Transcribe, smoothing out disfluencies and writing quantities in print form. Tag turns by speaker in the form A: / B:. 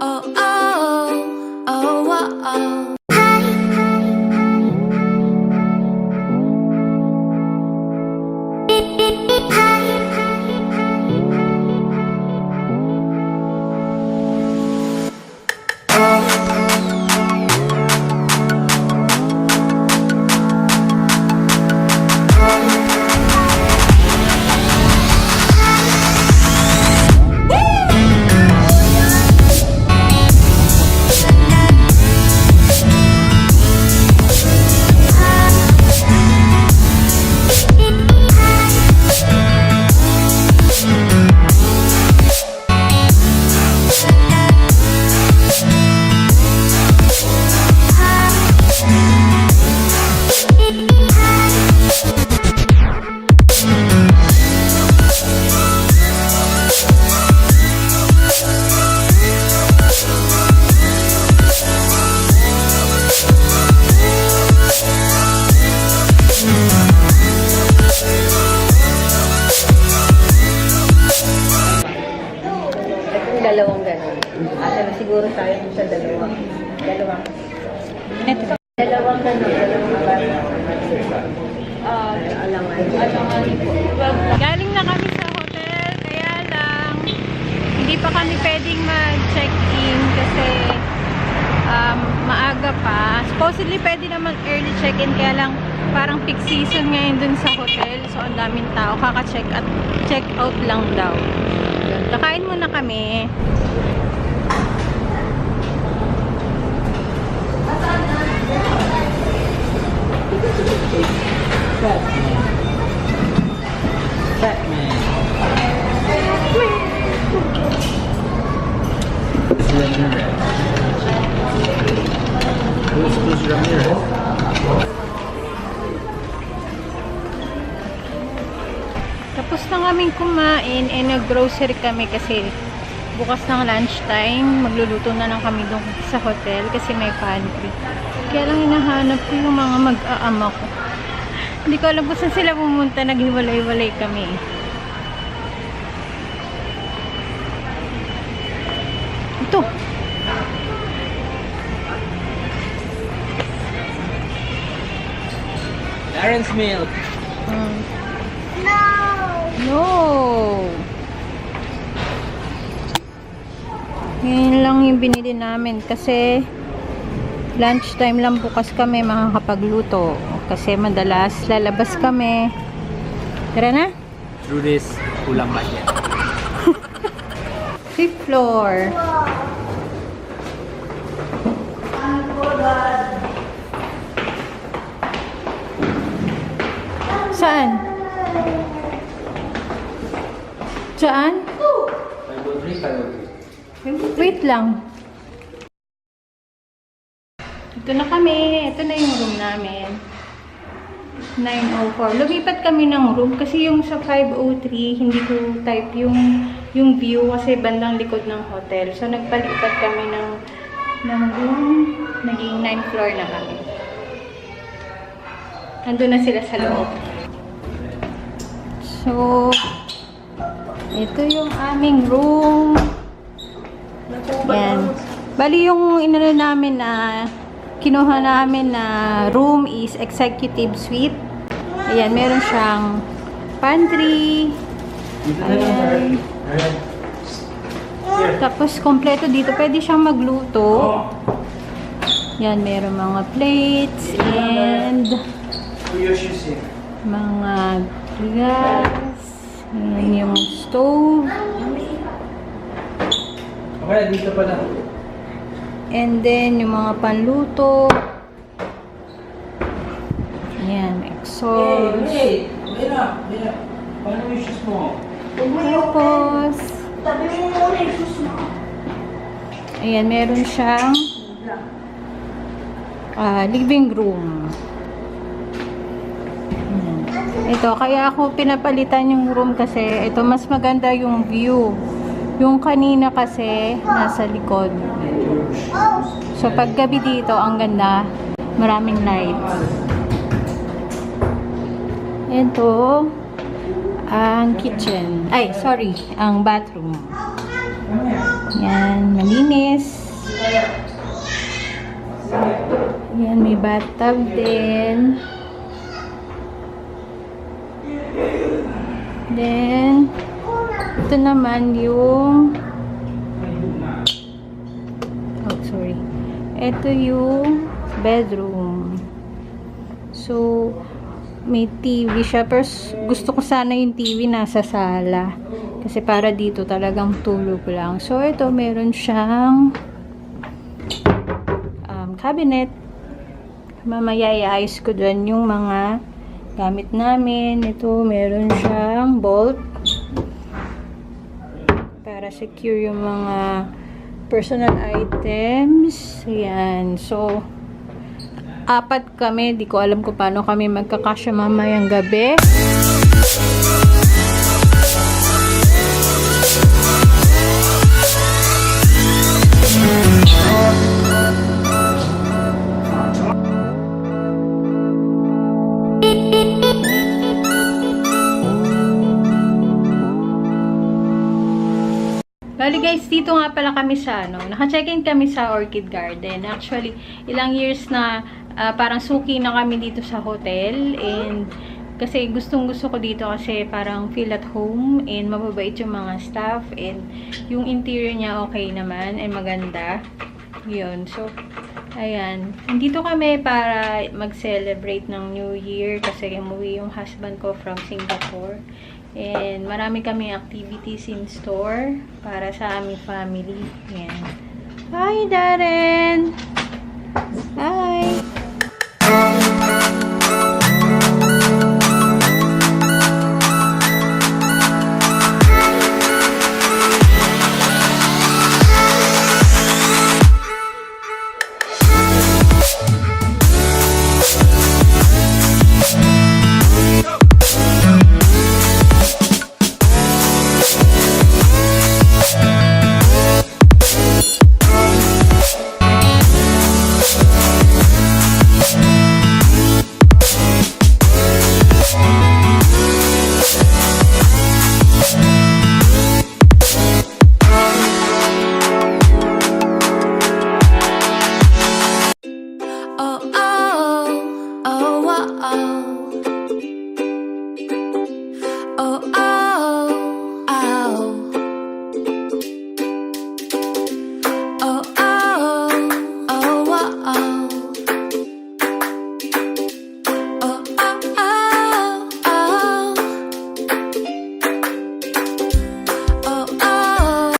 A: oh, oh, oh, oh, oh.
B: Dalawang gano'n. Asa na siguro tayo sa dalawang. Ito. Dalawang gano'n. Dalawang alangan po.
C: Galing na kami sa hotel, kaya lang hindi pa kami pwedeng mag-check-in kasi maaga pa. Supposedly pwede naman early check-in, kaya lang parang peak season ngayon dun sa hotel. So ang daming tao, check out lang daw. Kakain muna kami.
D: Batman. Who's Ramirez?
C: Tapos na kaming kumain, nag-grocery kami kasi bukas ng lunchtime. Magluluto na lang kami doon sa hotel kasi may pantry. Kaya lang hinahanap ko yung mga mag-aama ko. Hindi ko alam kung saan sila pumunta. Naghiwalay-walay kami. Ito.
D: Aaron's milk.
C: No! Ngayon lang yung binili namin kasi lunchtime lang bukas kami makakapagluto kasi madalas lalabas kami. Tara na?
D: Through this kulang budget.
C: 5th floor. Saan? Saan? Wait lang. Ito na kami. Ito na yung room namin. 904. Lumipat kami ng room kasi yung sa 503 hindi ko type yung view kasi bandang likod ng hotel. So nagpalipat kami ng room. Naging 9th floor na kami. Nandun na sila sa loob. So ito yung aming room. Yan. Bali yung inano namin na kinuha namin na room is executive suite. Ayan, meron siyang pantry. Ayan. Tapos kompleto dito. Pwede siyang magluto. Yan, meron mga plates and mga gas. Ayan yung stove.
D: Okay, dito pa lang.
C: And then, yung mga panluto. Ayan, exhaust.
D: Hey, wait up. Paano yung shoes mo?
C: Tapos, ayan, meron siyang living room. Ayan. Ito, kaya ako pinapalitan yung room kasi ito, mas maganda yung view. Yung kanina kasi, nasa likod. So, pag gabi dito, ang ganda. Maraming lights. Ito, ang kitchen. Ay, sorry, ang bathroom. Yan, malinis. Yan, may bathtub din. Then, ito naman yung sorry. Ito yung bedroom. So, may TV siya. Pero gusto ko sana yung TV nasa sala. Kasi para dito talagang tulog lang. So, ito meron siyang cabinet. Mamaya i-ayos ko dyan yung mga gamit namin. Ito, meron siyang bolt para secure yung mga personal items. Ayan. So, 4 kami. Di ko alam kung paano kami magkakasya mamayang gabi. Bali guys, dito nga pala kami sa naka-check-in kami sa Orchid Garden. Actually, ilang years na parang suki na kami dito sa hotel, and kasi gustong-gusto ko dito kasi parang feel at home and mababait yung mga staff, and yung interior niya okay naman and maganda. Yun. So, ayan. Dito kami para mag-celebrate ng New Year kasi umuwi yung husband ko from Singapore. And marami kami activities in store para sa aming family. Yan. Hi, Darren! Hi!